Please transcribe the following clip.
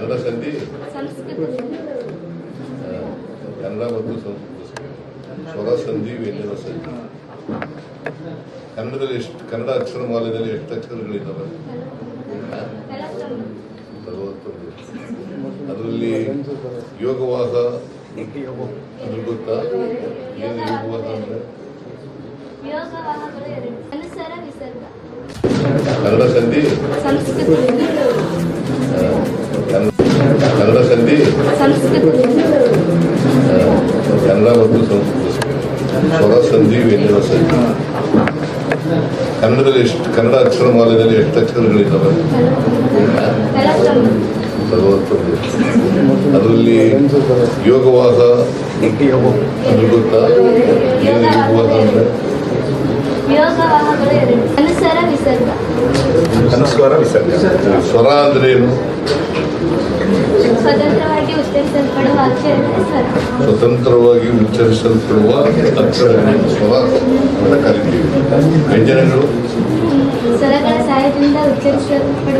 ಕನ್ನಡ ಸಂಧಿ ಸಂಸ್ಕೃತ ಕನ್ನಡ ಮತ್ತು ಸಂಸ್ಕೃತ ಸ್ವರ ಸಂಧಿ ವ್ಯಂಜನ ಸಂಧಿ. ಕನ್ನಡದಲ್ಲಿ ಎಷ್ಟು ಕನ್ನಡ ಅಕ್ಷರಮಾಲೆಯಲ್ಲಿ ಎಷ್ಟು ಅಕ್ಷರಗಳಿದ್ದಾವೆ? 41. ಅದರಲ್ಲಿ ಯೋಗವಾಹ ಅದು ಗೊತ್ತಾ? ಏನು ಯೋಗವಾಹ ಅಂದರೆ? ಯೋಗವಾಹಗಳು ಎರಡು. ಅನುಸಾರ ವಿಸರ್ಗ. ಕನ್ನಡ ಸಂಧಿ ಸಂಸ್ಕೃತ ಕನ್ನಡ ಸಂಧಿ ಸಂಸ್ಕೃತ ಕನ್ನಡ ಮತ್ತು ಸಂಸ್ಕೃತ ಸ್ವರ ಸಂಧಿ ವ್ಯಂಜನ ಸಂಧಿ. ಕನ್ನಡದಲ್ಲಿ ಎಷ್ಟು ಕನ್ನಡ ಅಕ್ಷರಮಾಲೆಯಲ್ಲಿ ಎಷ್ಟು ಅಕ್ಷರಗಳಿದ್ದಾವೆ? 41. ಅದರಲ್ಲಿ ಯೋಗವಾಹ ಅದು ಗೊತ್ತಾ? ಏನು ಯೋಗವಾಹ ಅಂದರೆ? ಯೋಗವಾಹಗಳು ಎರಡು. ಅನುಸಾರ ವಿಸರ್ಗ. ಅನುಸ್ವಾರ ವಿಸರ್ಗ. ಸ್ವರ ಅಂದ್ರೆ ಏನು? ಸ್ವತಂತ್ರವಾಗಿ ಉಚ್ಚರಿಸಲ್ಪಡುವ ಅಕ್ಷರಗಳ ಸ್ವರ. ಸ್ವತಂತ್ರವಾಗಿ ಉಚ್ಚರಿಸಲ್ಪಡುವ ಅಕ್ಷರಗಳನ್ನು ಸ್ವರ ಅಂತ ಕರಿತೀವಿ. ವ್ಯಂಜನಗಳು ಸ್ವರಗಳ ಸಹಾಯದಿಂದ ಉಚ್ಚರಿಸಲ್ಪಡುವ